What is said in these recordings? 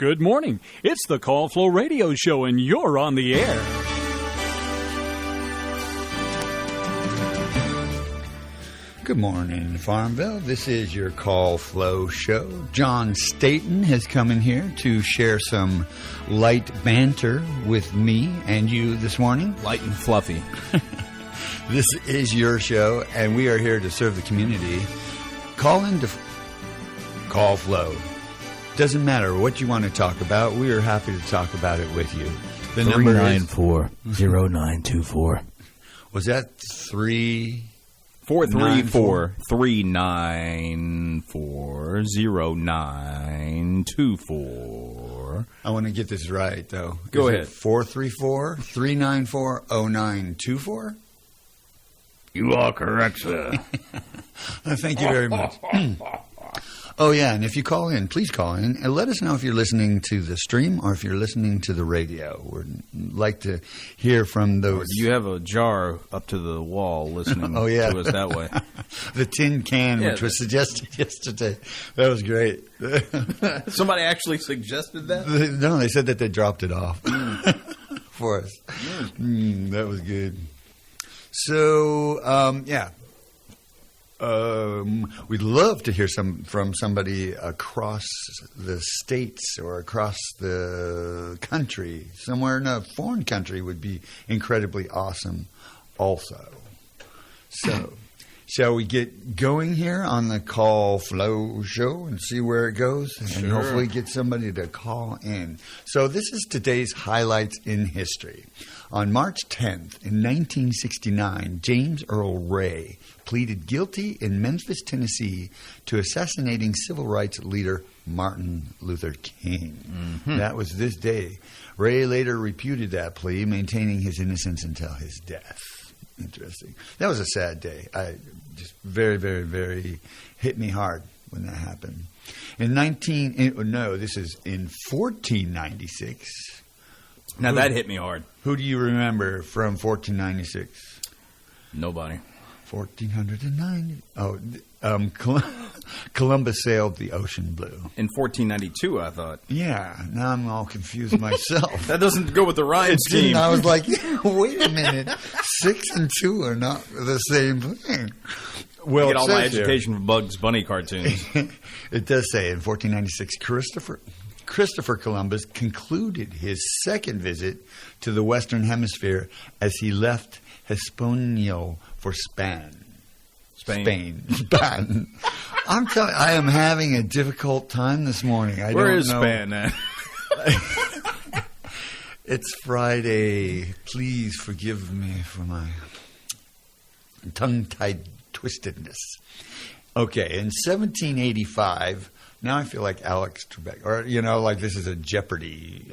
Good morning. It's the Call Flow Radio Show, and you're on the air. Good morning, Farmville. This is your Call Flow Show. John Staten has come in here to share some light banter with me and you this morning. Light and fluffy. This is your show, and we are here to serve the community. Call in to Call Flow. Doesn't matter what you want to talk about. We are happy to talk about it with you. The number is 394-0924. Was that 3? 434-394-0924. I want to get this right, though. Go ahead. 434-394-0924? You are correct, sir. Thank you very much. Oh, yeah, and if you call in, please call in and let us know if you're listening to the stream or if you're listening to the radio. We'd like to hear from those. You have a jar up to the wall listening to us that way. The tin can, which was suggested yesterday. That was great. Somebody actually suggested that? No, they said that they dropped it off for us. That was good. So, yeah. We'd love to hear from somebody across the states or across the country. Somewhere in a foreign country would be incredibly awesome also. So, shall we get going here on the Call Flow Show and see where it goes? And hopefully get somebody to call in. So this is today's highlights in history. On March 10th, in 1969, James Earl Ray pleaded guilty in Memphis, Tennessee, to assassinating civil rights leader Martin Luther King. Mm-hmm. That was this day. Ray later repudiated that plea, maintaining his innocence until his death. Interesting. That was a sad day. Just very, very, very hit me hard when that happened. This is in 1496. Now that hit me hard. Who do you remember from 1496? Nobody. 1490. Columbus sailed the ocean blue. In 1492, I thought. Yeah, now I'm all confused myself. That doesn't go with the rhyme scheme. I was like, wait a minute. 6 and 2 are not the same thing. Well, I get all my education from Bugs Bunny cartoons. It does say in 1496, Christopher Columbus concluded his second visit to the Western Hemisphere as he left Hispaniola for Spain. I'm telling you, I am having a difficult time this morning. Where is Spain at? It's Friday. Please forgive me for my tongue-tied twistedness. Okay, in 1785... Now I feel like Alex Trebek, or like this is a Jeopardy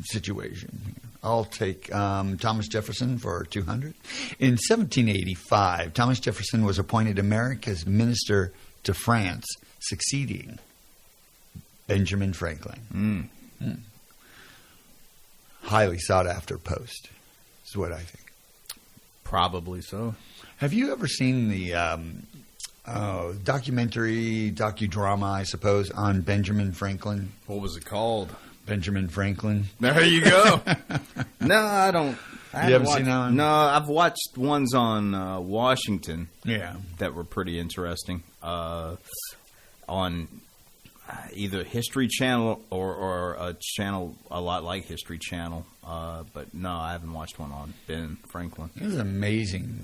situation. I'll take Thomas Jefferson for 200. In 1785, Thomas Jefferson was appointed America's minister to France, succeeding Benjamin Franklin. Highly sought after post, is what I think. Probably so. Have you ever seen the docudrama, I suppose, on Benjamin Franklin? What was it called? Benjamin Franklin. There you go. No, I don't. You haven't seen that one? No, I've watched ones on Washington. Yeah, that were pretty interesting. On either History Channel or a channel a lot like History Channel. But no, I haven't watched one on Ben Franklin. It was amazing.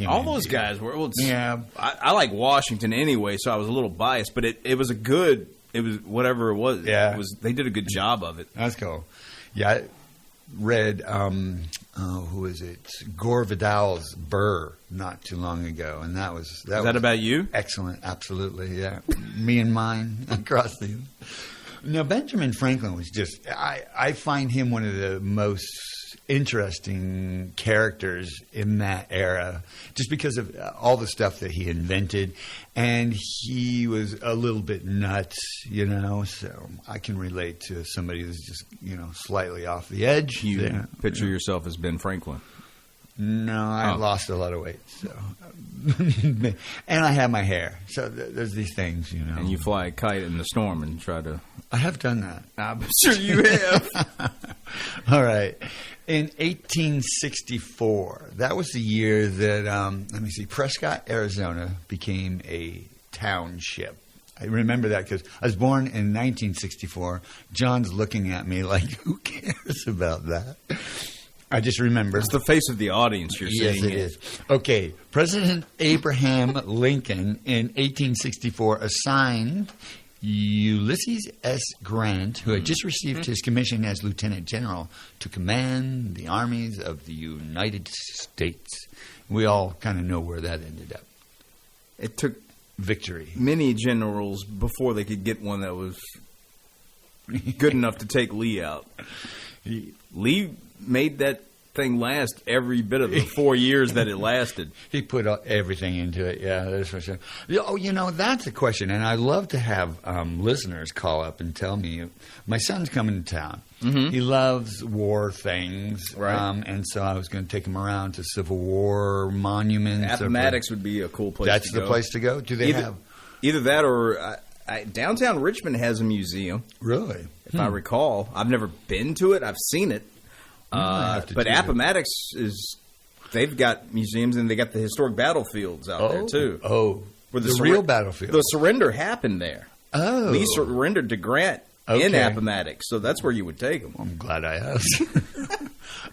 All those guys were. Well, yeah, I like Washington anyway, so I was a little biased. But it was a good. It was whatever it was. Yeah, they did a good job of it. That's cool. Yeah, I read who is it? Gore Vidal's Burr not too long ago, and that was about you? Excellent, absolutely. Yeah, me and mine across the. Now, Benjamin Franklin was just, I find him one of the most interesting characters in that era, just because of all the stuff that he invented. And he was a little bit nuts, so I can relate to somebody who's just, slightly off the edge. You picture yourself as Ben Franklin. No, I lost a lot of weight. So, and I have my hair. So there's these things, you know. And you fly a kite in the storm and try to. I have done that. I'm sure you have. All right. In 1864, that was the year that, let me see, Prescott, Arizona became a township. I remember that because I was born in 1964. John's looking at me like, who cares about that? I just remember. It's the face of the audience you're seeing. Yes, it is. Okay. President Abraham Lincoln in 1864 assigned Ulysses S. Grant, who had just received his commission as Lieutenant General, to command the armies of the United States. We all kind of know where that ended up. It took Victory. many generals before they could get one that was good enough to take Lee out. Lee made that thing last every bit of the 4 years that it lasted. He put everything into it. Yeah, that's for sure. Oh, you know, that's a question, and I love to have listeners call up and tell me. My son's coming to town. Mm-hmm. He loves war things, Right. And so I was going to take him around to Civil War monuments. Appomattox would be a cool place That's to go. the place to go? Do they have? Either that or downtown Richmond has a museum, Really? if I recall. I've never been to it. I've seen it. might have to But do that. Appomattox is... They've got museums, and they got the historic battlefields out there, too. Oh, Where the real battlefield. The surrender happened there. Oh. Lee surrendered to Grant in Okay. Appomattox, so that's where you would take them. I'm glad I asked.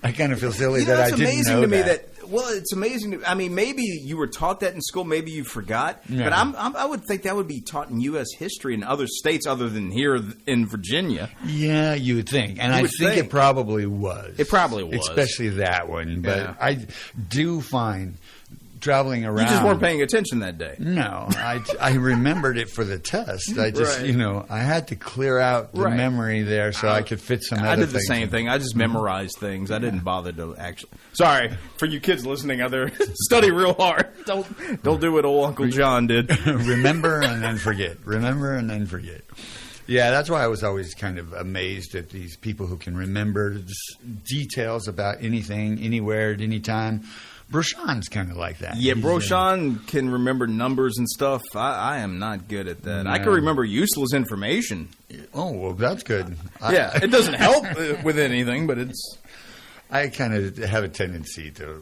I kind of feel silly You know, that I it's didn't amazing know to me that. well, it's amazing. I mean, maybe you were taught that in school, maybe you forgot. Yeah. But I would think that would be taught in U.S. history in other states other than here in Virginia. Yeah, you would think. And You I would think think. it probably was. It probably was. Especially that one. But Yeah. I do find traveling around. You just weren't paying attention that day. No, I remembered it for the test. I just, Right. I had to clear out the Right. memory there so I could fit some other I did the things same in. thing. I just memorized things. I didn't bother to actually. Sorry for you kids listening out there. Study real hard. Don't do what old Uncle John did. Remember and then forget. Remember and then forget. Yeah, that's why I was always kind of amazed at these people who can remember details about anything, anywhere, at any time. Broshan's kind of like that. Yeah, He's, Broshan can remember numbers and stuff. I am not good at that. I can No. remember useless information. Oh, well, that's good. Yeah, it doesn't help with anything, but it's... I kind of have a tendency to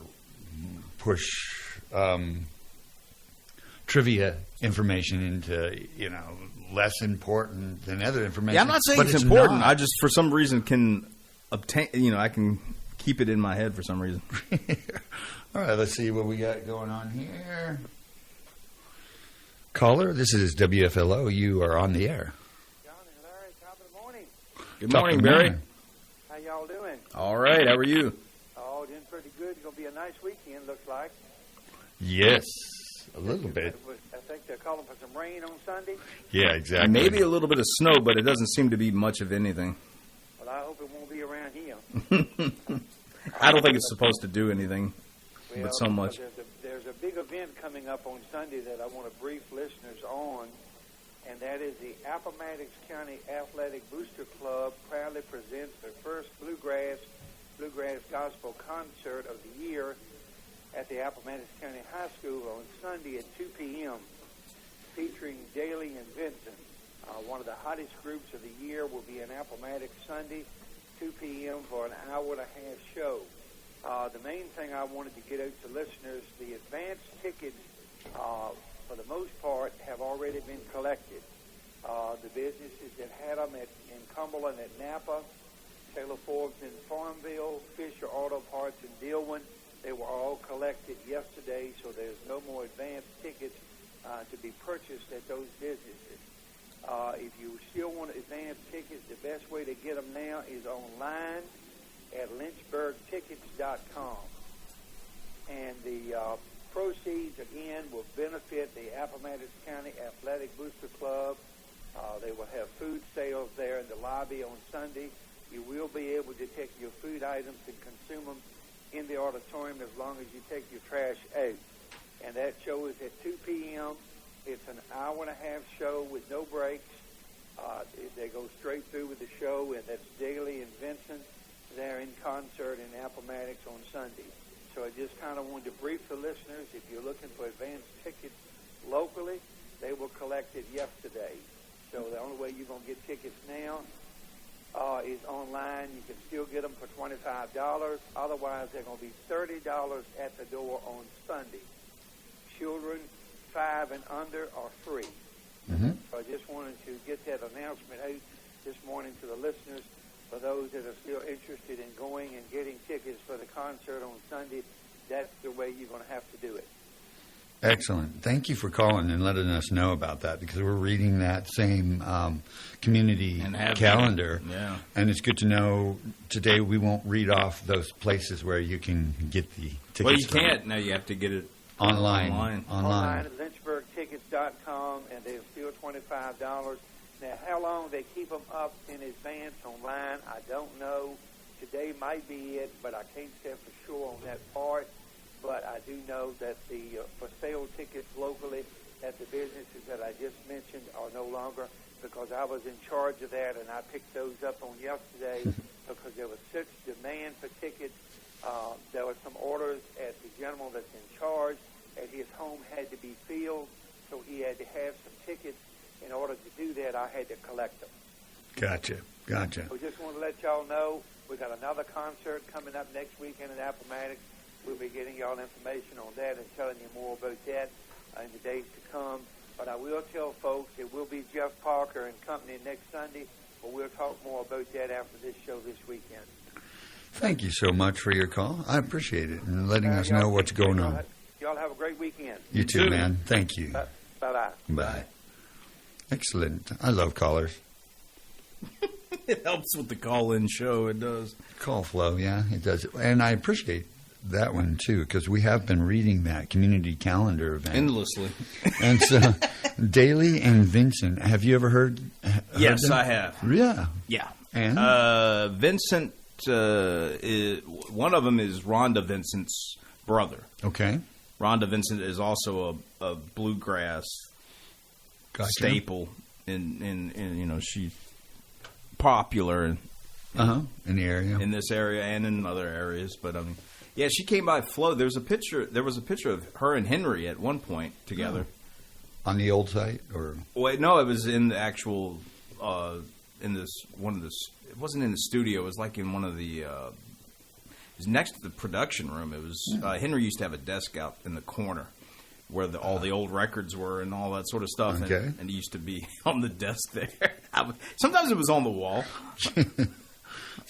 push trivia information into, less important than other information. Yeah, I'm not saying but it's important. not. I just, for some reason, can obtain... I can keep it in my head for some reason. All right, let's see what we got going on here. Caller, this is WFLO. You are on the air. John and Larry, top of the morning. Good Talk morning, to Barry. me. How y'all doing? All right, how are you? Oh, doing pretty good. It's going to be a nice weekend, looks like. Yes, a little bit. I think they're calling for some rain on Sunday. Yeah, exactly. Maybe a little bit of snow, but it doesn't seem to be much of anything. Well, I hope it won't be around here. I don't think it's supposed to do anything. But so much. There's a big event coming up on Sunday that I want to brief listeners on, and that is the Appomattox County Athletic Booster Club proudly presents their first Bluegrass Gospel concert of the year at the Appomattox County High School on Sunday at 2 p.m., featuring Daly and Vincent. One of the hottest groups of the year will be in Appomattox Sunday, 2 p.m. for an hour-and-a-half show. The main thing I wanted to get out to listeners, the advance tickets, for the most part, have already been collected. The businesses that had them in Cumberland at Napa, Taylor Forbes in Farmville, Fisher Auto Parts in Dillwyn, they were all collected yesterday, so there's no more advance tickets to be purchased at those businesses. If you still want advance tickets, the best way to get them now is online at lynchburgtickets.com. And the proceeds, again, will benefit the Appomattox County Athletic Booster Club. They will have food sales there in the lobby on Sunday. You will be able to take your food items and consume them in the auditorium as long as you take your trash out. And that show is at 2 p.m. It's an hour-and-a-half show with no breaks. They go straight through with the show, and that's Daly and Vincent. They're in concert in Appomattox on Sunday. So I just kind of wanted to brief the listeners. If you're looking for advance tickets locally, they were collected yesterday. So the only way you're going to get tickets now is online. You can still get them for $25. Otherwise, they're going to be $30 at the door on Sunday. Children 5 and under are free. Mm-hmm. So I just wanted to get that announcement out this morning to the listeners. For those that are still interested in going and getting tickets for the concert on Sunday, that's the way you're going to have to do it. Excellent. Thank you for calling and letting us know about that, because we're reading that same community calendar. Yeah. And it's good to know today we won't read off those places where you can get the tickets. Well, you can't. Now you have to get it online. Online at lynchburgtickets.com, and they're still $25. Now, how long they keep them up in advance online, I don't know. Today might be it, but I can't say for sure on that part. But I do know that the for sale tickets locally at the businesses that I just mentioned are no longer, because I was in charge of that, and I picked those up on yesterday because there was such demand for tickets. There were some orders at the gentleman that's in charge, and his home had to be filled, so he had to have some tickets. In order to do that, I had to collect them. Gotcha. We just want to let y'all know we got another concert coming up next weekend in Appomattox. We'll be getting y'all information on that and telling you more about that in the days to come. But I will tell folks it will be Jeff Parker and company next Sunday, but we'll talk more about that after this show this weekend. Thank you so much for your call. I appreciate it and letting us know what's going on. Y'all have a great weekend. You too, man. Thank you. Bye-bye. Bye. Excellent. I love callers. It helps with the call-in show. It does. Call flow, yeah, it does. And I appreciate that one, too, because we have been reading that community calendar event. Endlessly. And so, Daly and Vincent, have you ever heard Yes, them? I have. Yeah. Yeah. And? Vincent, one of them is Rhonda Vincent's brother. Okay. Rhonda Vincent is also a bluegrass staple, in she's popular in the area, in this area and in other areas. But yeah, she came by Flo. There was a picture of her and Henry at one point together on the old site, or wait, no, it was in the actual in this one of the. It wasn't in the studio. It was like in one of the. It was next to the production room. It was Henry used to have a desk out in the corner where all the old records were and all that sort of stuff. Okay. And he used to be on the desk there. Sometimes it was on the wall.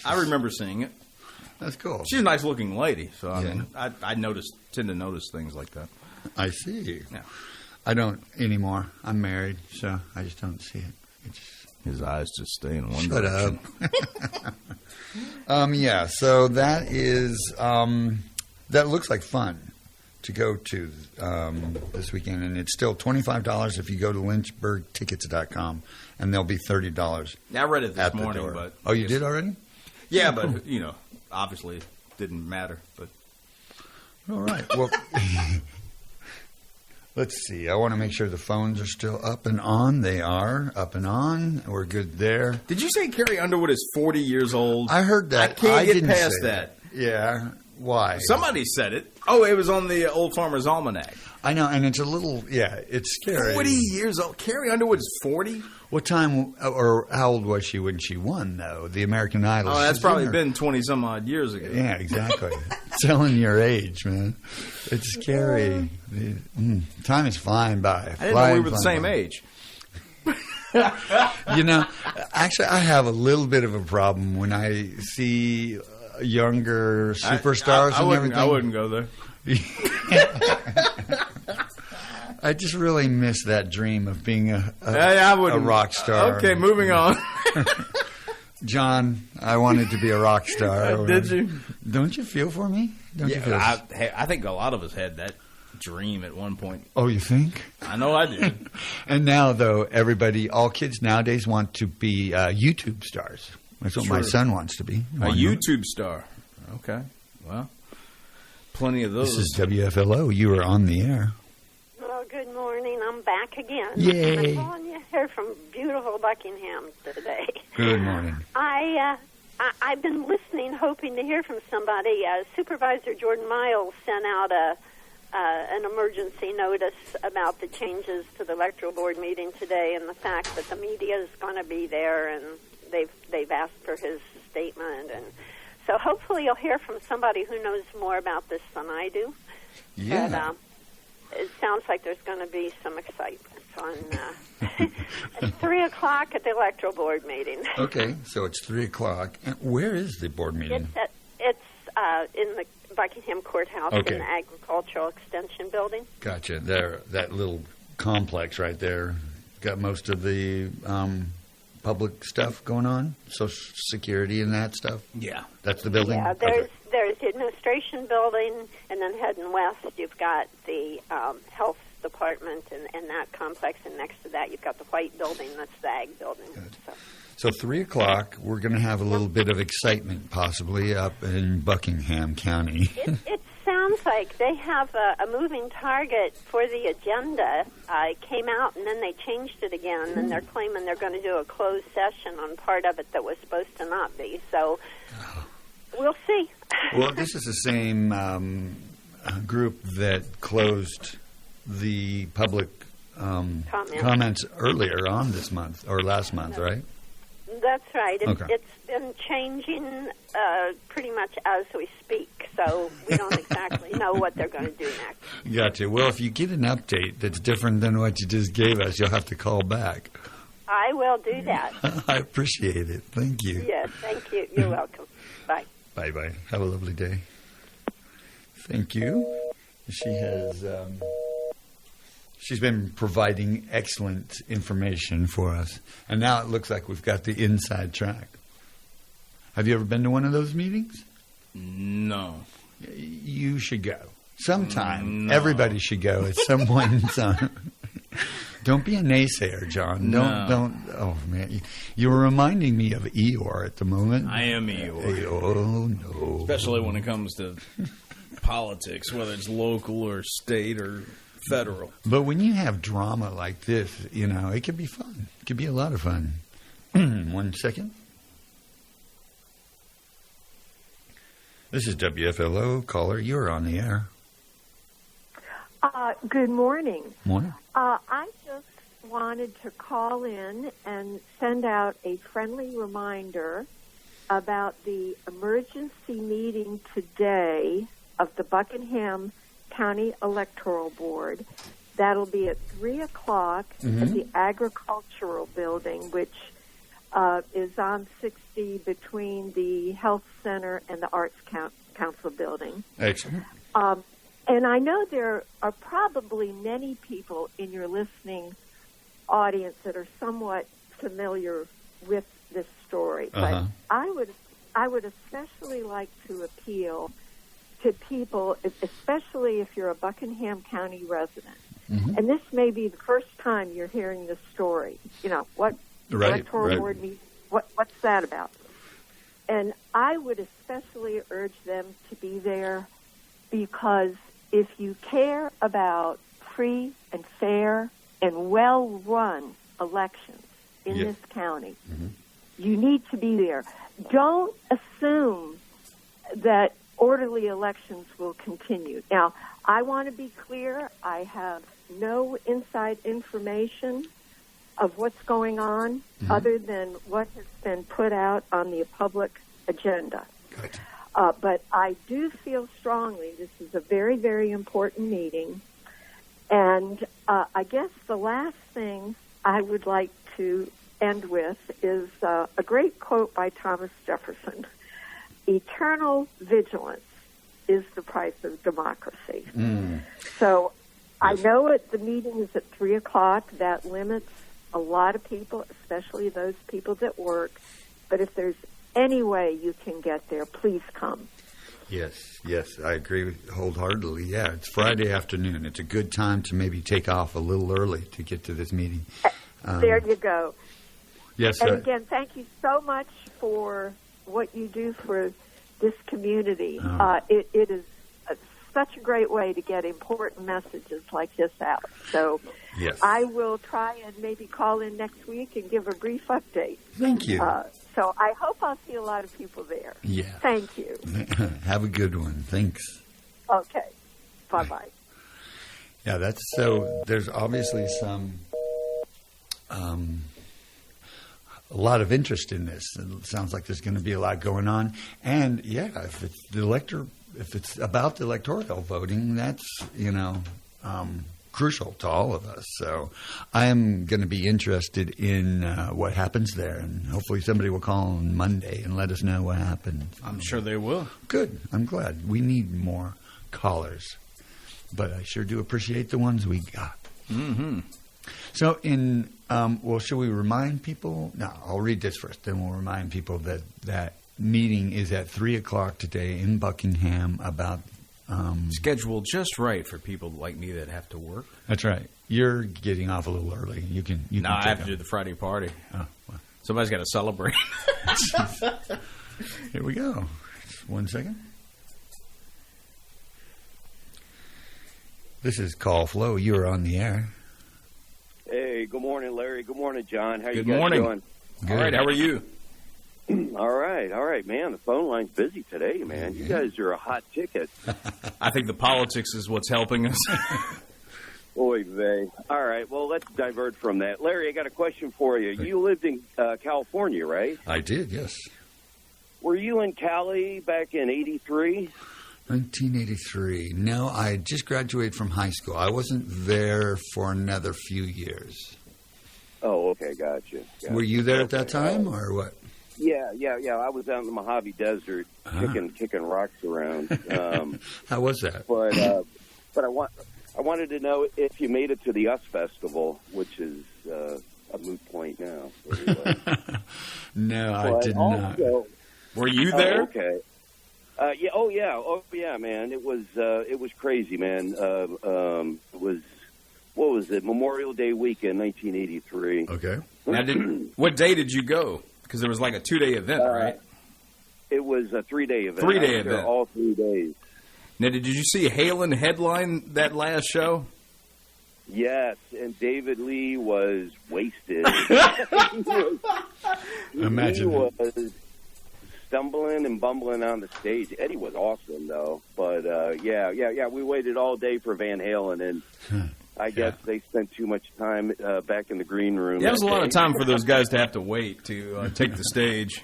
I remember seeing it. That's cool. She's a nice-looking lady, so I mean, I tend to notice things like that. I see. Yeah. I don't anymore. I'm married, so I just don't see it. His eyes just stay in one Shut direction. up. Yeah, so that is that looks like fun to go to this weekend, and it's still $25 if you go to lynchburgtickets.com, and there'll be $30. Yeah, I read it this at the morning, door. but oh, you did already? Yeah, but obviously it didn't matter. But all right, well. Let's see. I want to make sure the phones are still up and on. They are up and on. We're good there. Did you say Carrie Underwood is 40 years old? I heard that. I can't get didn't past say that. Yeah. Why? Somebody said it. Oh, it was on the Old Farmer's Almanac. I know, and it's a little, it's scary. 40 years old. Carrie Underwood is 40? What time, or how old was she when she won, though? The American Idol. Oh, that's She's probably in her- been 20-some-odd years ago. Yeah, exactly. Telling your age, man. It's scary. Time is flying by. I didn't know we were the same age. Actually, I have a little bit of a problem when I see younger superstars and everything. I wouldn't go there. I just really miss that dream of being a rock star. Okay, moving on. John, I wanted to be a rock star. Did you? Don't you feel for me? Don't you feel? I think a lot of us had that dream at one point. Oh, you think? I know I did. And now, though, all kids nowadays want to be YouTube stars. That's what my son wants to be. A YouTube star. Okay. Well, plenty of those. This is WFLO. You are on the air. Well, good morning. I'm back again. Yay. I'm calling you here from beautiful Buckingham today. Good morning. I I've been listening, hoping to hear from somebody. Supervisor Jordan Miles sent out an emergency notice about the changes to the electoral board meeting today, and the fact that the media is going to be there, and they've asked for his statement, and so hopefully you'll hear from somebody who knows more about this than I do. Yeah. But, it sounds like there's going to be some excitement on at 3 o'clock at the electoral board meeting. Okay, so it's 3 o'clock. And where is the board meeting? It's in the Buckingham Courthouse Okay. in the Agricultural Extension Building. Gotcha. There, that little complex right there. Got most of the public stuff going on, Social Security and that stuff. Yeah. That's the building. Yeah, Okay. there's the administration building, and then heading west, you've got the health department and that complex, and next to that, you've got the white building. That's the ag building. So 3 o'clock, we're going to have a little bit of excitement, possibly up in Buckingham County. It sounds like they have a moving target for the agenda. It came out, and then they changed it again, and they're claiming they're going to do a closed session on part of it that was supposed to not be. So we'll see. Well, this is the same group that closed the public comments earlier on this month, or last month, right? That's right. Okay. It's been changing pretty much as we speak, so we don't exactly know what they're going to do next. Gotcha. Well, if you get an update that's different than what you just gave us, you'll have to call back. I will do that. I appreciate it. Thank you. Yes, thank you. You're welcome. Bye. Bye-bye. Have a lovely day. Thank you. She has... she's been providing excellent information for us. And now it looks like we've got the inside track. Have you ever been to one of those meetings? No. You should go. Sometime. No. Everybody should go at some point in time. Don't be a naysayer, John. Don't. Oh, man. You're reminding me of Eeyore at the moment. I am Eeyore. Oh, no. Especially when it comes to politics, whether it's local or state or federal. But when you have drama like this, you know, it can be fun. It can be a lot of fun. 1 second. This is WFLO. Caller, you're on the air. Good morning. Morning. I just wanted to call in and send out a friendly reminder about the emergency meeting today of the Buckingham County Electoral Board. That'll be at 3 o'clock at the Agricultural Building, which is on 60 between the Health Center and the Arts Council Building. Excellent. And I know there are probably many people in your listening audience that are somewhat familiar with this story, but I would especially like to appeal to people, especially if you're a Buckingham County resident. And this may be the first time you're hearing this story. You know, what electoral board meeting, what's that about? And I would especially urge them to be there because if you care about free and fair and well-run elections in this county, you need to be there. Don't assume that orderly elections will continue. Now, I want to be clear. I have no inside information of what's going on other than what has been put out on the public agenda. Good. But I do feel strongly this is a very, very important meeting. And I guess the last thing I would like to end with is a great quote by Thomas Jefferson. Eternal vigilance is the price of democracy. So I know the meeting is at 3 o'clock. That limits a lot of people, especially those people that work. But if there's any way you can get there, please come. Yes, I agree wholeheartedly. Yeah, it's Friday afternoon. It's a good time to maybe take off a little early to get to this meeting. There you go. Yes, and again, thank you so much for what you do for this community. It is such a great way to get important messages like this out. So Yes. I will try and maybe call in next week and give a brief update. Thank you. So I hope I'll see a lot of people there. Yeah. Thank you. Have a good one. Thanks. Okay. Bye-bye. Yeah, that's so. There's obviously a lot of interest in this. It sounds like there's going to be a lot going on. And yeah, if it's about the electoral voting, that's crucial to all of us. So I am going to be interested in what happens there, and hopefully somebody will call on Monday and let us know what happened. I'm sure they will. Good. I'm glad. We need more callers, but I sure do appreciate the ones we got. Mm-hmm. So should we remind people? No, I'll read this first, then we'll remind people that meeting is at 3:00 today in Buckingham about... scheduled just right for people like me that have to work. That's right. You're getting off a little early. You can I check have to out. do the Friday party. Oh, well. Somebody's got to celebrate. Here we go. Just 1 second. This is Call Flow. You are on the air. Hey, good morning, Larry. Good morning, John. How Good you guys morning. doing? Good. All right, how are you? All right, man. The phone line's busy today, man. You guys are a hot ticket. I think the politics is what's helping us. Oy vey. All right, well, let's divert from that. Larry, I got a question for you. You lived in California, right? I did, yes. Were you in Cali back in 83? 1983. No, I had just graduated from high school. I wasn't there for another few years. Oh, okay, gotcha. Were you there at that time, or what? Yeah. I was out in the Mojave Desert kicking rocks around. How was that? But I wanted to know if you made it to the US Festival, which is a moot point now. So, No, I did not. Were you there? Okay. Oh yeah, man. It was crazy, man. It was, what was it? Memorial Day weekend, 1983. Okay. Now, what day did you go? Because there was like a 2-day event, right? It was a 3-day event. 3-day I was there event. all 3 days. Now, did you see Halen headline that last show? Yes, and David Lee was wasted. Imagine he that. was stumbling and bumbling on the stage. Eddie was awesome, though. But, yeah, we waited all day for Van Halen, and I guess they spent too much time back in the green room. Yeah, it was a lot of time for those guys to have to wait to take the stage.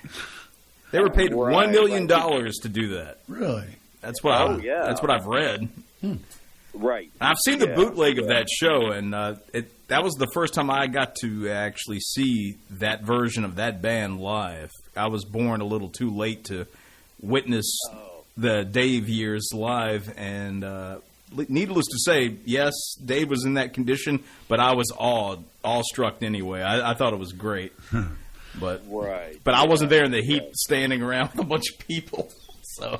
They were paid $1 million to do that. Really? That's what yeah. That's what I've read. Right. I've seen the bootleg of that show, and that was the first time I got to actually see that version of that band live. I was born a little too late to witness the Dave years live, and needless to say, yes, Dave was in that condition, but I was awestruck anyway. I thought it was great. But I wasn't there in the heat standing around with a bunch of people. So.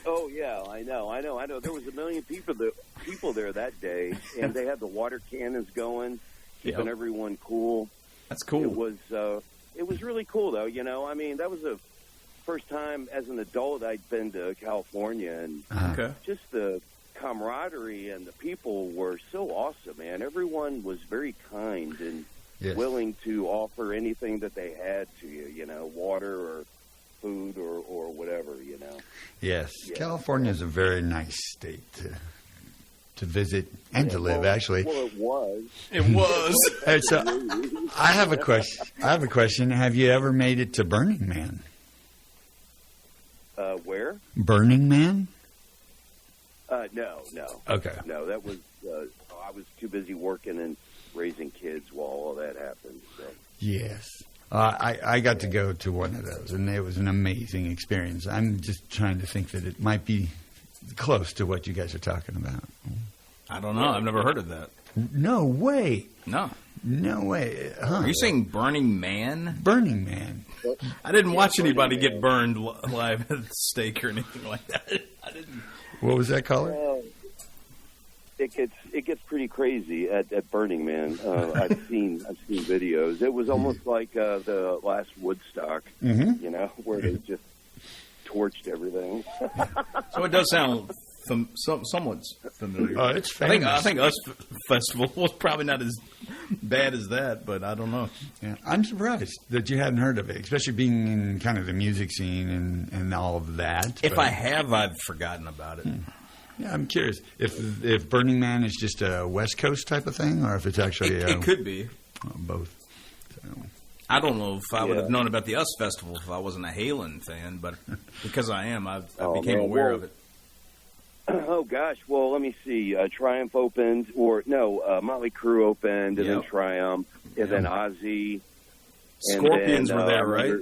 Oh yeah, I know. There was 1 million people there that day, and they had the water cannons going, keeping everyone cool. That's cool. It was really cool, though. You know, I mean, that was the first time as an adult I'd been to California, and just the camaraderie and the people were so awesome, man. Everyone was very kind and willing to offer anything that they had to you. You know, water or food or whatever, you know. Yes. Yeah. California is a very nice state to visit and to live, actually. Well, it was. It was. Hey, so I have a question. Have you ever made it to Burning Man? Where? Burning Man? No. Okay. No, that was, I was too busy working and raising kids while all that happened. So. Yes. I got to go to one of those, and it was an amazing experience. I'm just trying to think that it might be close to what you guys are talking about. I don't know. I've never heard of that. No way. No way. Huh. Are you saying Burning Man? Burning Man. I didn't watch anybody get burned live at the stake or anything like that. I didn't. What was that, caller? It gets pretty crazy at Burning Man. I've seen videos. It was almost like the last Woodstock, you know, where they just torched everything. So it does sound somewhat familiar. It's famous. I think Us Festival was probably not as bad as that, but I don't know. Yeah, I'm surprised that you hadn't heard of it, especially being in kind of the music scene and all of that. If I have, I've forgotten about it. Yeah, I'm curious if Burning Man is just a West Coast type of thing, or if it's actually it could be both. So. I don't know if I would have known about the Us Festival if I wasn't a Halen fan, but because I am, I became aware of it. Oh, gosh. Well, let me see. Triumph opened, Motley Crue opened, and then Triumph, and then Ozzy. Scorpions were there, right?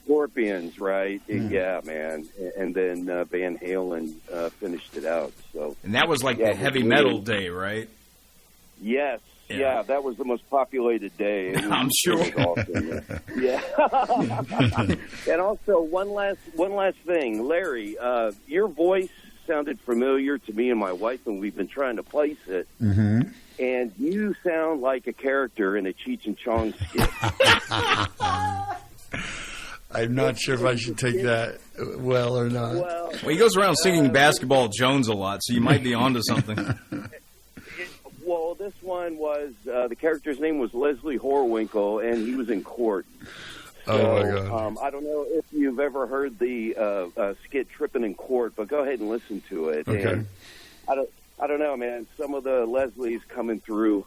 Scorpions, right? Yeah, man. And then Van Halen finished it out. So, and that was like the heavy metal day, right? Yes. Yeah, that was the most populated day. I'm sure. It was awesome. Yeah. And also, one last thing. Larry, your voice sounded familiar to me and my wife, and we've been trying to place it. Mm-hmm. And you sound like a character in a Cheech and Chong skit. I'm not sure if I should take that well or not. Well, he goes around singing Basketball Jones a lot, so you might be onto something. Well, this one was, the character's name was Leslie Horwinkle, and he was in court. So, oh, my God. I don't know if you've ever heard the skit Trippin' in Court, but go ahead and listen to it. Okay. And I don't know, man. Some of the Leslie's coming through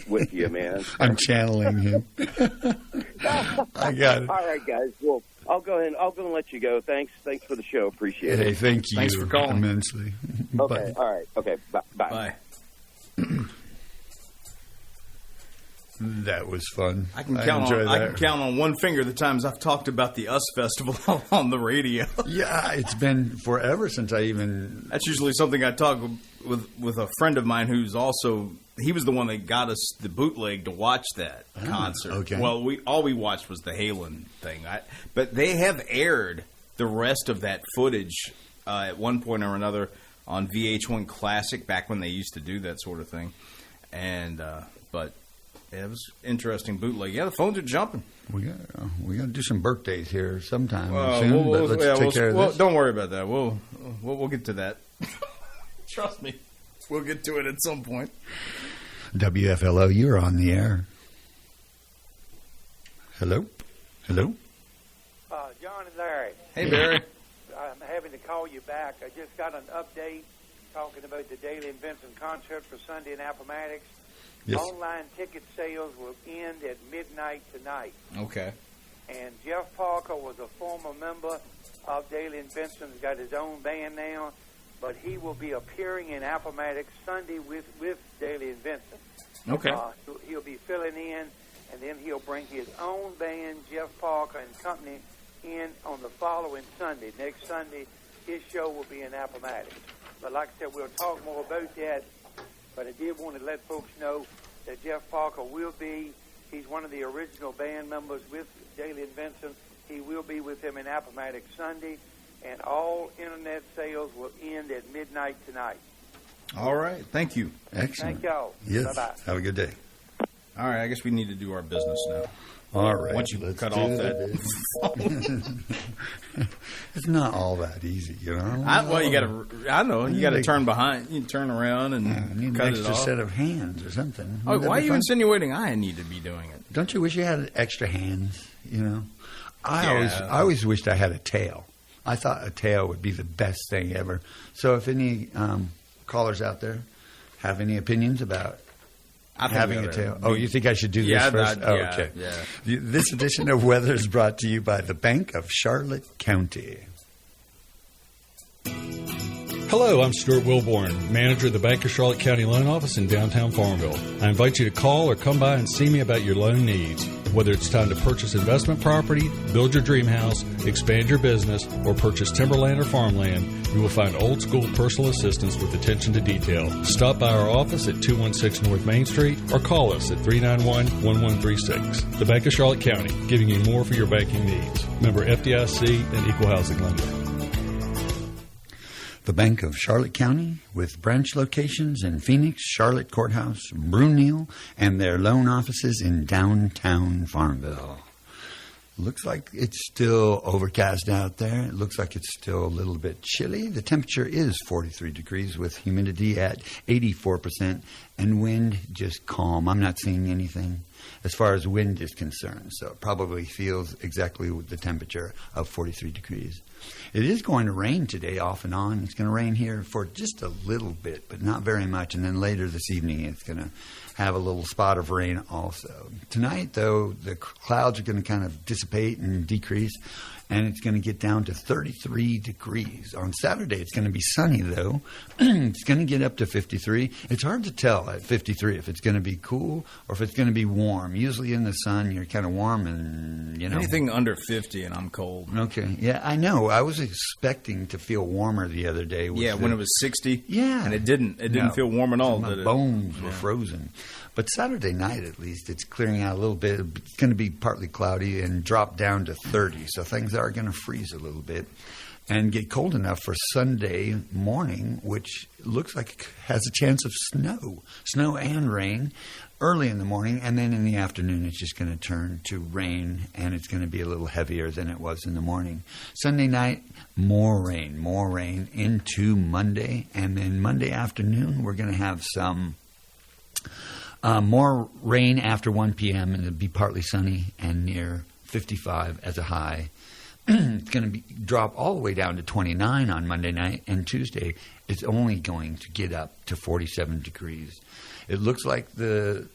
with you, man. I'm channeling him. I got it. All right, guys. Well, I'll go ahead and let you go. Thanks for the show. Appreciate it. Hey, thank you. Thanks for calling. Immensely. Okay. All right. Okay. Bye. Bye. That was fun. I can count on one finger the times I've talked about the Us Festival on the radio. Yeah, it's been forever since I even... That's usually something I talk with a friend of mine who's also... He was the one that got us the bootleg to watch that concert. Okay. Well, all we watched was the Halen thing. But they have aired the rest of that footage at one point or another on VH1 Classic back when they used to do that sort of thing. And but... Yeah, it was interesting bootleg. Yeah, the phones are jumping. We got to do some birthdays here sometime soon. But let's take care of this. Don't worry about that. We'll get to that. Trust me, we'll get to it at some point. WFLO, you're on the air. Hello. John and Larry. Hey, Barry. I'm having to call you back. I just got an update talking about the Daly and Vincent concert for Sunday in Appomattox. Yes. Online ticket sales will end at midnight tonight. Okay. And Jeff Parker was a former member of Daly and Vincent. He's got his own band now, but he will be appearing in Appomattox Sunday with Daly and Vincent. Okay. He'll be filling in, and then he'll bring his own band, Jeff Parker and company, in on the following Sunday. Next Sunday, his show will be in Appomattox. But like I said, we'll talk more about that. But I did want to let folks know that Jeff Parker he's one of the original band members with Daly and Vincent. He will be with them in Appomattox Sunday, and all internet sales will end at midnight tonight. All right. Thank you. Excellent. Thank y'all. Yes. Bye-bye. Have a good day. All right. I guess we need to do our business now. All right. Once you cut off that. It's not all that easy, you know. You got to turn behind. You turn around and need cut an it extra off. set of hands or something. Oh, why are you insinuating I need to be doing it? Don't you wish you had extra hands? You know, I always wished I had a tail. I thought a tail would be the best thing ever. So, if any callers out there have any opinions about having a tail? Oh, you think I should do this first? Okay. Yeah. This edition of Weather is brought to you by the Bank of Charlotte County. Hello, I'm Stuart Wilborn, manager of the Bank of Charlotte County Loan Office in downtown Farmville. I invite you to call or come by and see me about your loan needs. Whether it's time to purchase investment property, build your dream house, expand your business, or purchase timberland or farmland, you will find old school personal assistance with attention to detail. Stop by our office at 216 North Main Street or call us at 391-1136. The Bank of Charlotte County, giving you more for your banking needs. Member FDIC and Equal Housing Lender. The Bank of Charlotte County, with branch locations in Phoenix, Charlotte Courthouse, Brunel, and their loan offices in downtown Farmville. Looks like it's still overcast out there. It looks like it's still a little bit chilly. The temperature is 43 degrees with humidity at 84% and wind just calm. I'm not seeing anything as far as wind is concerned, so it probably feels exactly the temperature of 43 degrees. It is going to rain today off and on. It's going to rain here for just a little bit, but not very much. And then later this evening, it's going to have a little spot of rain also. Tonight, though, the clouds are going to kind of dissipate and decrease, and it's going to get down to 33 degrees. On Saturday, it's going to be sunny, though. It's going to get up to 53. It's hard to tell at 53 if it's going to be cool or if it's going to be warm. Usually in the sun, you're kind of warm and, you know. Anything under 50 and I'm cold. Okay. Yeah, I know. I was expecting to feel warmer the other day. When it was 60. Yeah. And it didn't. It didn't feel warm at all. My bones were frozen. But Saturday night, at least, it's clearing out a little bit. It's going to be partly cloudy and drop down to 30. So things are going to freeze a little bit and get cold enough for Sunday morning, which looks like it has a chance of snow and rain early in the morning. And then in the afternoon, it's just going to turn to rain, and it's going to be a little heavier than it was in the morning. Sunday night, more rain into Monday. And then Monday afternoon, we're going to have some more rain after 1 p.m. and it'll be partly sunny and near 55 as a high. It's going to drop all the way down to 29 on Monday night, and Tuesday it's only going to get up to 47 degrees. It looks like the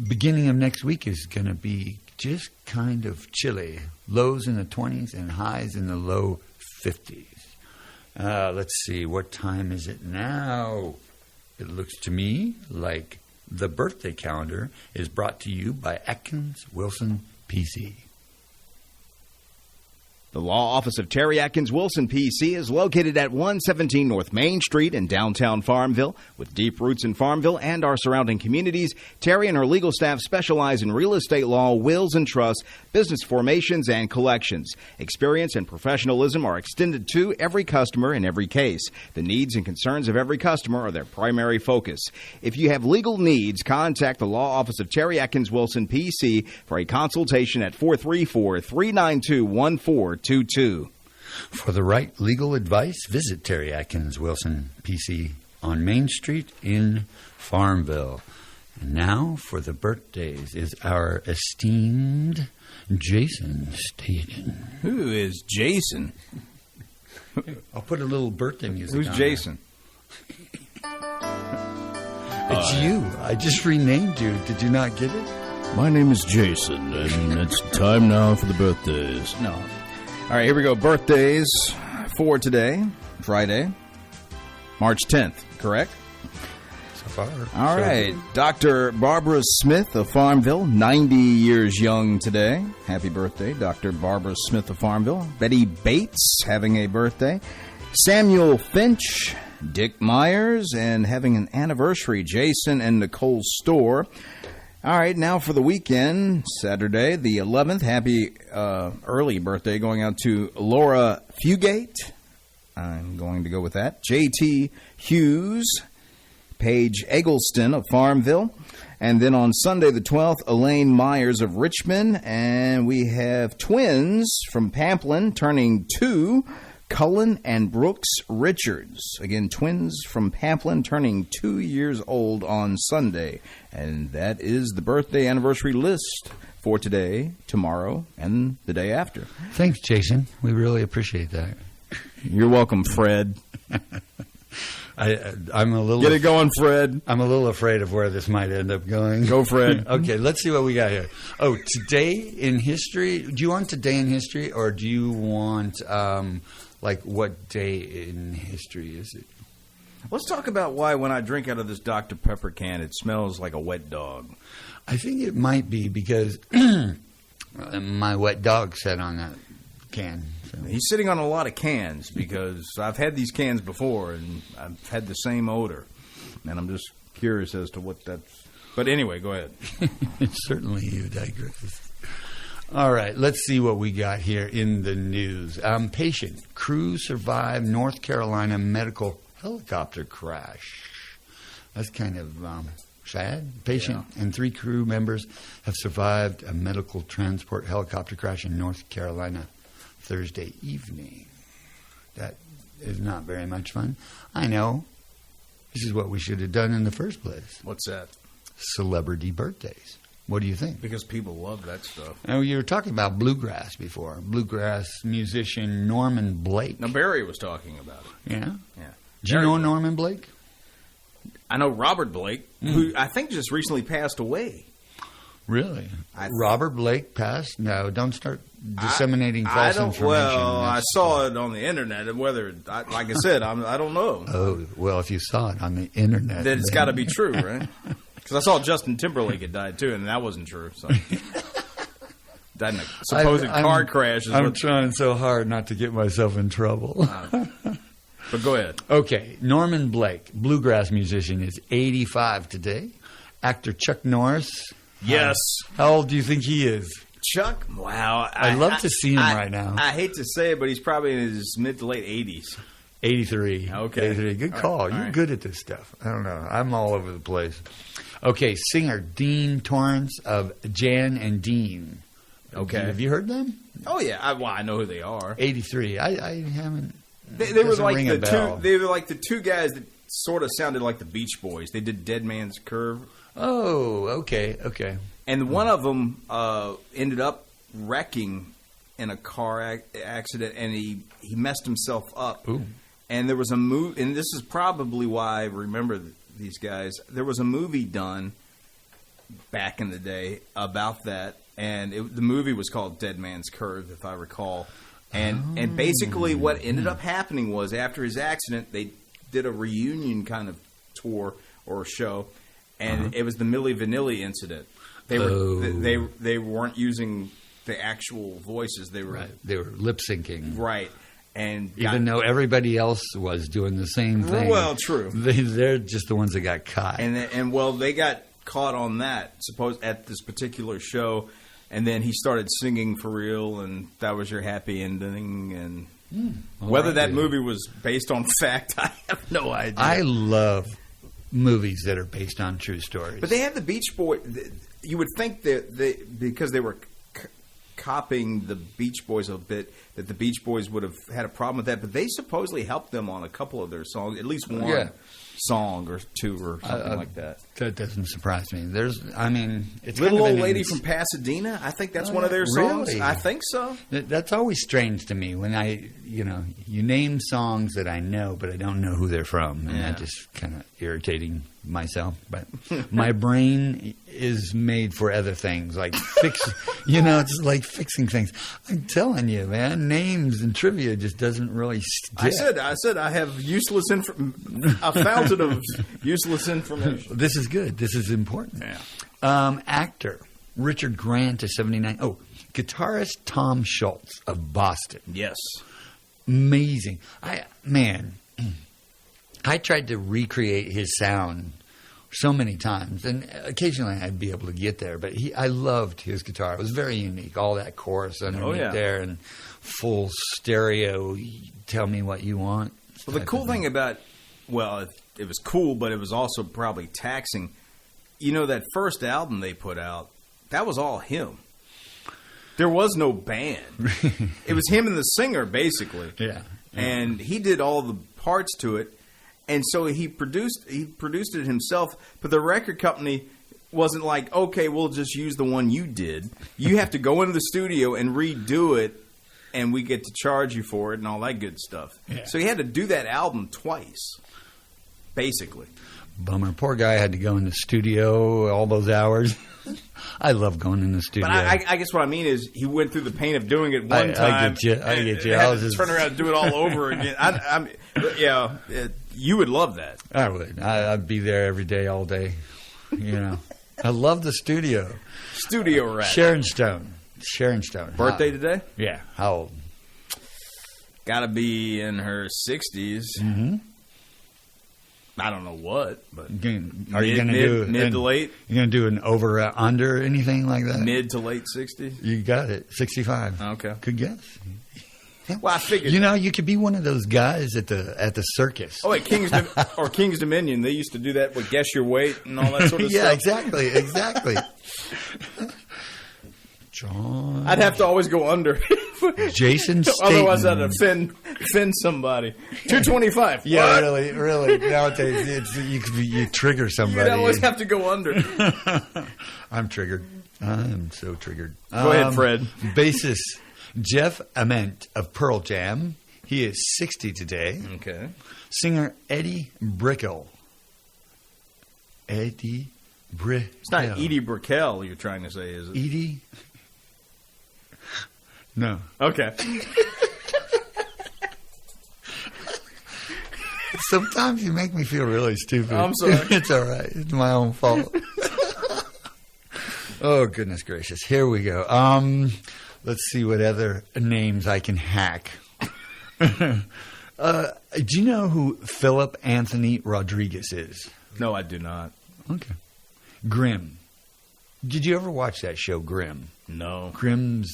beginning of next week is going to be just kind of chilly. Lows in the 20s and highs in the low 50s. Let's see, what time is it now? It looks to me like the birthday calendar is brought to you by Atkins Wilson PC. The law office of Terry Atkins Wilson PC is located at 117 North Main Street in downtown Farmville. With deep roots in Farmville and our surrounding communities, Terry and her legal staff specialize in real estate law, wills and trusts, business formations, and collections. Experience and professionalism are extended to every customer in every case. The needs and concerns of every customer are their primary focus. If you have legal needs, contact the law office of Terry Atkins Wilson PC for a consultation at 434-392-1422. For the right legal advice, visit Terry Atkins Wilson PC on Main Street in Farmville. And now for the birthdays is our esteemed Jason Staten. Who is Jason? I'll put a little birthday music Who's on. Jason? It's you. I just renamed you. Did you not get it? My name is Jason, and it's time now for the birthdays. No. All right, here we go. Birthdays for today, Friday, March 10th, correct? So far. All right. Dr. Barbara Smith of Farmville, 90 years young today. Happy birthday, Dr. Barbara Smith of Farmville. Betty Bates having a birthday. Samuel Finch, Dick Myers, and having an anniversary, Jason and Nicole Storr. All right, now for the weekend, Saturday, the 11th. Happy early birthday going out to Laura Fugate. I'm going to go with that. J.T. Hughes, Paige Eggleston of Farmville. And then on Sunday, the 12th, Elaine Myers of Richmond. And we have twins from Pamplin turning 2. Cullen and Brooks Richards. Again, twins from Pamplin turning 2 years old on Sunday. And that is the birthday anniversary list for today, tomorrow, and the day after. Thanks, Jason. We really appreciate that. You're welcome, Fred. I'm a little... Get it going, Fred. I'm a little afraid of where this might end up going. Go, Fred. Okay, let's see what we got here. Oh, today in history. Do you want today in history, or do you want... what day in history is it? Let's talk about why when I drink out of this Dr. Pepper can, it smells like a wet dog. I think it might be because my wet dog sat on that can. So. He's sitting on a lot of cans because I've had these cans before and I've had the same odor. And I'm just curious as to what that's... But anyway, go ahead. Certainly you digress. All right, let's see what we got here in the news. Patient, crew survived North Carolina medical helicopter crash. That's kind of Sad. Patient and 3 crew members have survived a medical transport helicopter crash in North Carolina Thursday evening. That is not very much fun. I know. This is what we should have done in the first place. What's that? Celebrity birthdays. What do you think? Because people love that stuff. Now, you were talking about bluegrass before. Bluegrass musician Norman Blake. Now, Barry was talking about it. Yeah? Yeah. Do you know Norman Blake? I know Robert Blake, who I think just recently passed away. Really? Robert Blake passed? No, don't start disseminating false information. Well, I saw it on the internet, and like I said, I don't know. Oh, well, if you saw it on the internet, then it's got to be true, right? Because I saw Justin Timberlake had died too, and that wasn't true. So. Died in a supposed car crash. I'm trying so hard not to get myself in trouble. But go ahead. Okay, Norman Blake, bluegrass musician, is 85 today. Actor Chuck Norris. Yes. How old do you think he is? Chuck? Wow. I'd love to see him right now. I hate to say it, but he's probably in his mid to late 80s. 83. Okay. 83. Good call. You're good at this stuff. I don't know. I'm all over the place. Okay, singer Dean Torrance of Jan and Dean. Okay. Have you heard them? Oh, yeah. I know who they are. 83. I haven't. They were like the two. They were like the two guys that sort of sounded like the Beach Boys. They did Dead Man's Curve. Oh, okay. And one of them ended up wrecking in a car accident, and he messed himself up. Ooh. And there was a movie, and this is probably why I remember these guys. There was a movie done back in the day about that, and the movie was called Dead Man's Curve, if I recall. And basically what ended up happening was after his accident, they did a reunion kind of tour or show, and it was the Milli Vanilli incident. They weren't using the actual voices. They were lip syncing. Right. And even though everybody else was doing the same thing. Well, true. They're just the ones that got caught. And they got caught on that, at this particular show. And then he started singing for real, and that was your happy ending. And whether that movie was based on fact, I have no idea. I love movies that are based on true stories. But they had the Beach Boys. You would think that because they were copying the Beach Boys a bit, that the Beach Boys would have had a problem with that. But they supposedly helped them on a couple of their songs, at least one song or two or something like that. That doesn't surprise me. It's Little Old Lady from Pasadena. I think that's one of their songs. Really? I think so. That's always strange to me when you name songs that I know, but I don't know who they're from, and that just kind of irritating myself. But my brain is made for other things, like it's like fixing things. I'm telling you, man, names and trivia just doesn't really stick. I said I have useless a fountain of useless information. This is good. This is important. Yeah. Actor Richard Grant is 79. Oh, guitarist Tom Schultz of Boston. Yes. Amazing. I tried to recreate his sound so many times, and occasionally I'd be able to get there, but I loved his guitar. It was very unique. All that chorus underneath there and full stereo, tell me what you want. Well, the cool thing about, it was cool, but it was also probably taxing. That first album they put out, that was all him. There was no band. It was him and the singer, basically. Yeah. And he did all the parts to it. And so he produced it himself, but the record company wasn't like, okay, we'll just use the one you did. You have to go into the studio and redo it, and we get to charge you for it and all that good stuff. Yeah. So he had to do that album twice, basically. Bummer. Poor guy had to go in the studio all those hours. I love going in the studio. But I guess what I mean is he went through the pain of doing it one time. I get you. Had to turn around and do it all over again. You would love that. I would. I'd be there every day, all day. I love the studio. Studio rat. Sharon Stone. Birthday today? Yeah. How old? Got to be in her 60s. Mm-hmm. I don't know what, but are you going to do mid to late? You going to do an over under anything like that? Mid to late 60s. You got it. 65. Okay. Good guess. Well, I figured. You know, you could be one of those guys at the circus. Oh, at King's Dominion, they used to do that with Guess Your Weight and all that sort of yeah, stuff. exactly. John. I'd have to always go under. Jason Statham. Otherwise, I'd offend somebody. 225. Yeah, What? really. Nowadays, you trigger somebody. You'd always have to go under. I'm triggered. I'm so triggered. Go ahead, Fred. Bassist Jeff Ament of Pearl Jam. He is 60 today. Okay. Singer Eddie Brickell. Eddie Brickell. It's not Edie Brickell you're trying to say, is it? Edie? No. Okay. Sometimes you make me feel really stupid. I'm sorry. It's all right. It's my own fault. Oh, goodness gracious. Here we go. Let's see what other names I can hack. Do you know who Philip Anthony Rodriguez is? No, I do not. Okay. Grimm. Did you ever watch that show, Grimm? No. Grimm's.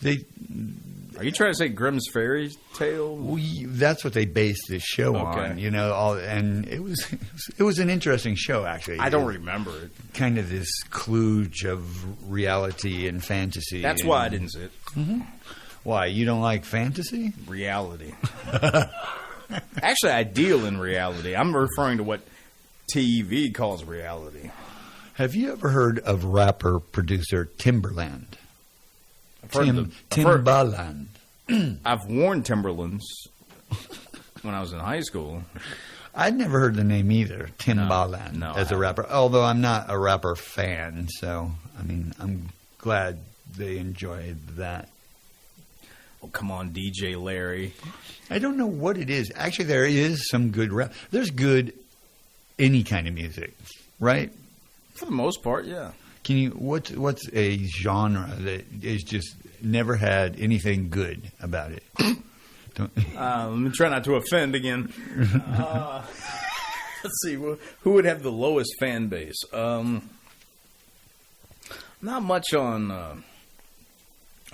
They. Are you trying to say Grimm's Fairy Tale? That's what they based this show on, you know. And it was an interesting show, actually. I don't remember it. Kind of this kludge of reality and fantasy. That's why I didn't see it. Mm-hmm. Why, you don't like fantasy? Reality. Actually, I deal in reality. I'm referring to what TV calls reality. Have you ever heard of rapper producer Timbaland? Timbaland. I've worn Timberlands when I was in high school. I'd never heard the name either, Timbaland, as a rapper. Although I'm not a rapper fan, so I mean, I'm glad they enjoyed that. Oh, come on, DJ Larry. I don't know what it is. Actually, there is some good rap. There's good any kind of music, right? For the most part, yeah. Can you what's a genre that is just never had anything good about it? Let me try not to offend again. Let's see, who would have the lowest fan base? Not much on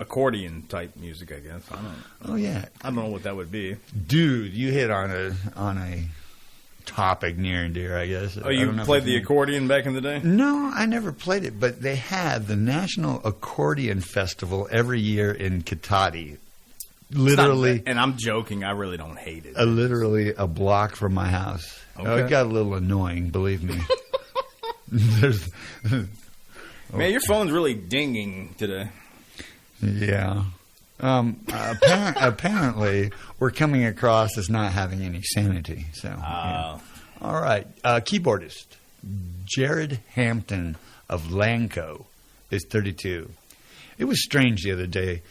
accordion type music, I guess. I don't. Oh yeah, I don't know what that would be. Dude, you hit on a topic near and dear, I guess. Oh, you played the accordion back in the day? No, I never played it, but they have the National Accordion Festival every year in Katati. Literally, and I'm joking. I really don't hate it. Literally a block from my house. Okay. Oh, it got a little annoying, believe me. Man, your phone's really dinging today. Yeah. Apparently, we're coming across as not having any sanity. So, yeah. All right. Keyboardist Jared Hampton of Lanco is 32. It was strange the other day.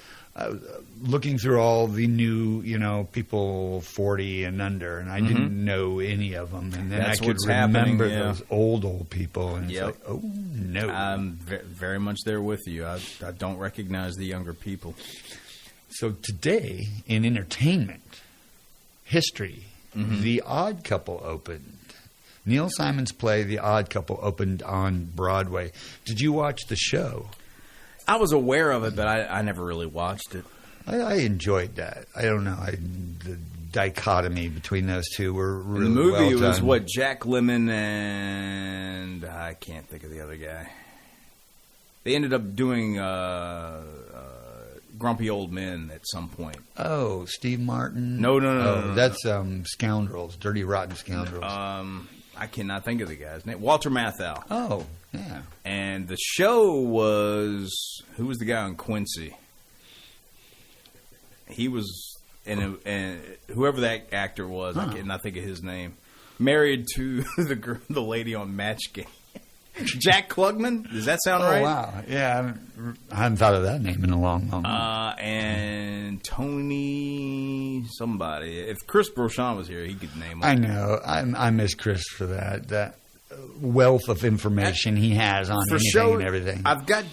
Looking through all the new, people 40 and under, and I didn't know any of them. And then That's I could remember those old people, and it's like, oh, no. I'm very much there with you. I don't recognize the younger people. So today, in entertainment history, The Odd Couple opened. Neil Simon's play, The Odd Couple, opened on Broadway. Did you watch the show? I was aware of it, but I never really watched it. I enjoyed that. I don't know. The dichotomy between those two were really the movie well done. was what, Jack Lemmon and I can't think of the other guy. They ended up doing Grumpy Old Men at some point. Oh, Steve Martin? No. That's Scoundrels, Dirty Rotten Scoundrels. I cannot think of the guy's name. Walter Matthau. Oh, yeah. And the show was, who was the guy on Quincy? He was, and whoever that actor was, I cannot think of his name. Married to the lady on Match Game. Jack Klugman? Does that sound right? Oh, wow. Yeah, I hadn't thought of that name in a long moment. And Tony somebody. If Chris Brochon was here, he could name him. I know. I miss Chris for that wealth of information he has on anything and everything. I've got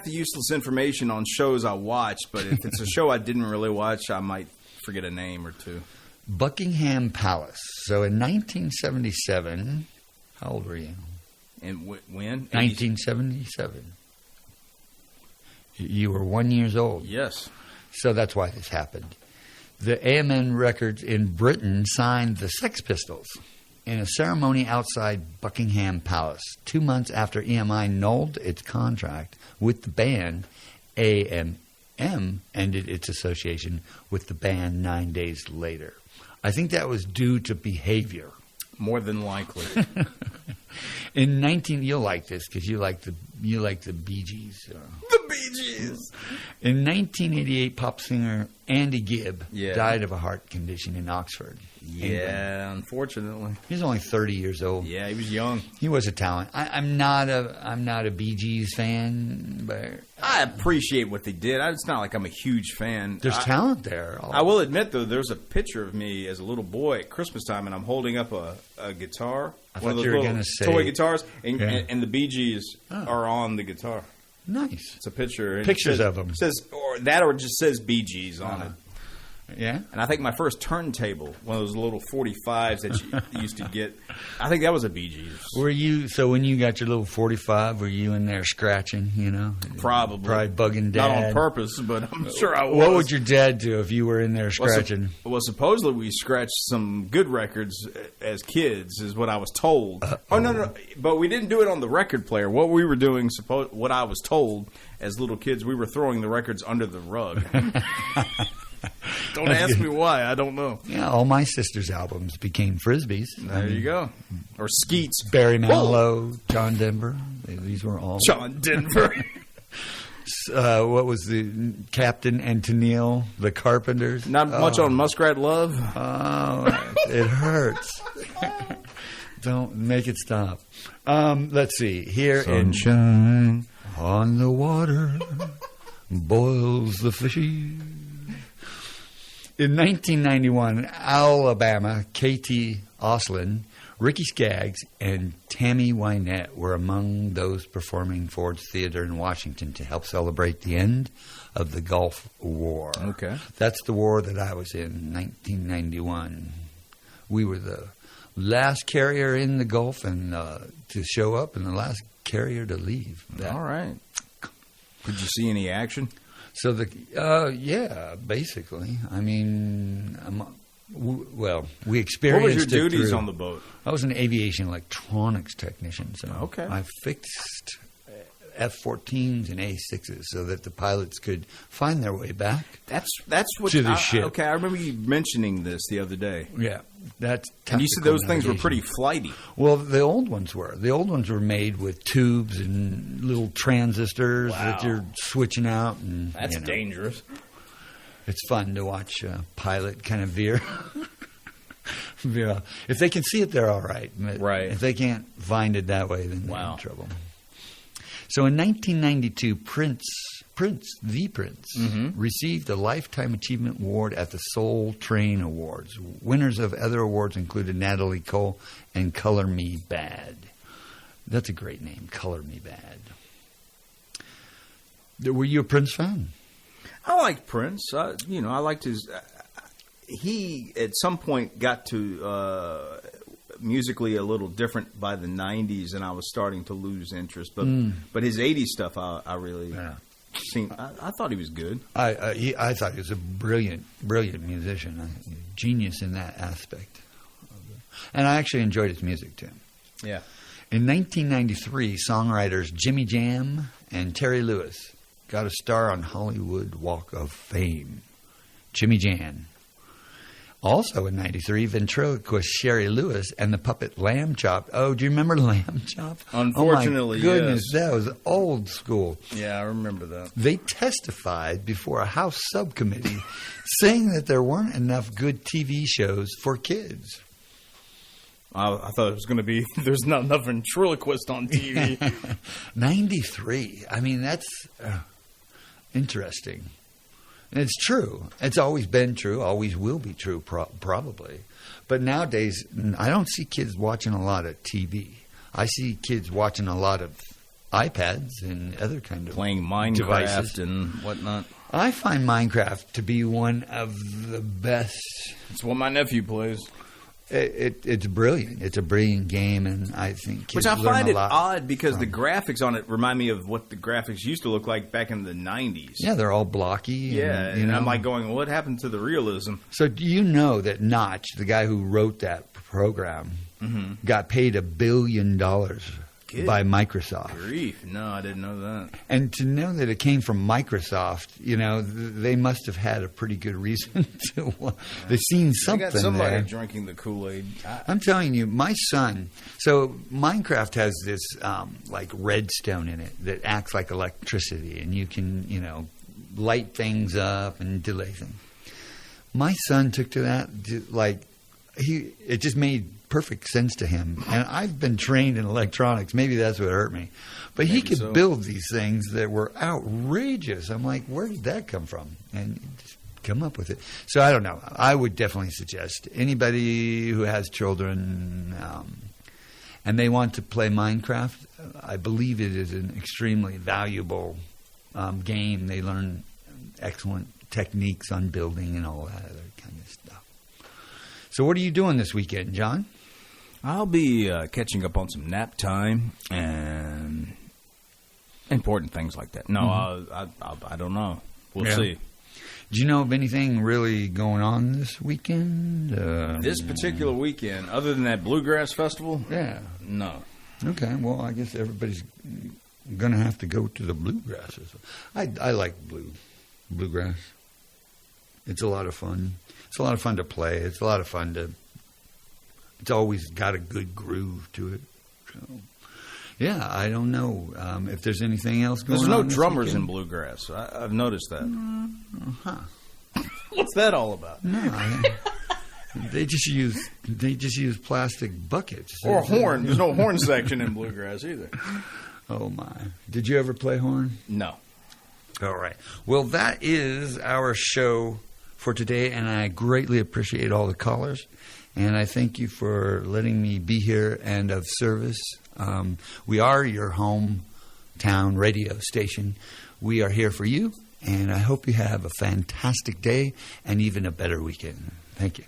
the useless information on shows I watch, but if it's a show I didn't really watch, I might forget a name or two. Buckingham Palace. So in 1977, how old were you? And when? 1977. You were 1 year old. Yes. So that's why this happened. The AMN Records in Britain signed the Sex Pistols in a ceremony outside Buckingham Palace. 2 months after EMI annulled its contract with the band, AMM ended its association with the band 9 days later. I think that was due to behavior. More than likely. You'll like this because you like the Bee Gees. The Bee Gees. In 1988, pop singer Andy Gibb died of a heart condition in Oxford, England. Unfortunately. He was only 30 years old. Yeah, he was young. He was a talent. I'm not a Bee Gees fan, but I appreciate what they did. It's not like I'm a huge fan. There's talent there. I will admit, though, there's a picture of me as a little boy at Christmas time, and I'm holding up a guitar. I one thought of those you were little going to say toy guitars, and the Bee Gees are on the guitar. Nice. It's a picture. Pictures of them. It says, or it just says Bee Gees on it. Yeah. And I think my first turntable, one of those little 45s that you used to get, I think that was a Bee Gees. So when you got your little 45, were you in there scratching, Probably bugging Dad? Not on purpose, but I'm sure I was. What would your dad do if you were in there scratching? Well, supposedly we scratched some good records as kids, is what I was told. Oh, no. But we didn't do it on the record player. What we were doing, what I was told as little kids, we were throwing the records under the rug. Don't ask me why. I don't know. Yeah, all my sister's albums became Frisbees. There you go. Or Skeets. Barry Manilow, John Denver. These were all. John Denver. What was the Captain and Tennille, the Carpenters? Not much on Muskrat Love. Oh, it hurts. Don't make it stop. Let's see. Here Sunshine on the water boils the fishy. In 1991, Alabama, K.T. Oslin, Ricky Skaggs, and Tammy Wynette were among those performing Ford's Theater in Washington to help celebrate the end of the Gulf War. Okay. That's the war that I was in 1991. We were the last carrier in the Gulf and to show up and the last carrier to leave. All right. Did you see any action? So yeah, basically. I mean, we experienced. What was your duties on the boat? I was an aviation electronics technician. So okay. I fixed F-14s and A-6s so that the pilots could find their way back. That's what to the ship. Okay, I remember you mentioning this the other day. Yeah, that's. And you said those things were pretty flighty. Well, the old ones were. The old ones were made with tubes and little transistors that you're switching out. And that's dangerous. It's fun to watch a pilot kind of veer. If they can see it, they're all right. Right. If they can't find it that way, then they're in trouble. So in 1992, Prince, received a Lifetime Achievement Award at the Soul Train Awards. Winners of other awards included Natalie Cole and Color Me Bad. That's a great name, Color Me Bad. Were you a Prince fan? I liked Prince. I liked his. He at some point got to musically a little different by the 90s, and I was starting to lose interest. But his 80s stuff, I really seen. I thought he was good. I thought he was a brilliant musician, genius in that aspect, and I actually enjoyed his music too. Yeah. In 1993, songwriters Jimmy Jam and Terry Lewis got a star on Hollywood Walk of Fame. Jimmy Jam. Also in 93, ventriloquist Sherry Lewis and the puppet Lamb Chop. Oh, do you remember Lamb Chop? Unfortunately, oh my goodness, that was old school. Yeah, I remember that. They testified before a House subcommittee saying that there weren't enough good TV shows for kids. I thought it was going to be, there's not enough ventriloquist on TV. 93. I mean, that's interesting. And it's true. It's always been true, always will be true, probably. But nowadays, I don't see kids watching a lot of TV. I see kids watching a lot of iPads and other kind of playing Minecraft devices and whatnot. I find Minecraft to be one of the best. It's what my nephew plays. It's brilliant. It's a brilliant game, and I think kids Which I learn find a it lot odd because from. the graphics on it remind me of what the graphics used to look like back in the 90s. Yeah, they're all blocky. Yeah, and I'm like going, what happened to the realism? So do you know that Notch, the guy who wrote that program, got paid $1 billion by Microsoft? Grief. No, I didn't know that. And to know that it came from Microsoft, they must have had a pretty good reason to. They've seen something They got somebody there. drinking the Kool-Aid. I'm telling you, my son. So Minecraft has this like redstone in it that acts like electricity, and you can light things up and delay things. My son took to that it just made perfect sense to him. And I've been trained in electronics. Maybe that's what hurt me. But he could build these things that were outrageous. I'm like, where did that come from? And just come up with it. So I don't know. I would definitely suggest anybody who has children and they want to play Minecraft, I believe it is an extremely valuable game. They learn excellent techniques on building and all that other kind of stuff. So what are you doing this weekend, John? I'll be catching up on some nap time and important things like that. No, I don't know. We'll see. Do you know of anything really going on this weekend? This particular weekend, other than that Bluegrass Festival? Yeah. No. Okay, well, I guess everybody's going to have to go to the Bluegrass. I like Bluegrass. It's a lot of fun. It's a lot of fun to play. It's a lot of fun to... It's always got a good groove to it. So, yeah, I don't know if there's anything else going on. There's no drummers in Bluegrass. I've noticed that. What's that all about? No, they just use plastic buckets or horn. There's no horn section in Bluegrass either. Oh my! Did you ever play horn? No. All right. Well, that is our show for today, and I greatly appreciate all the callers, and I thank you for letting me be here and of service. We are your hometown radio station. We are here for you, and I hope you have a fantastic day and even a better weekend. Thank you.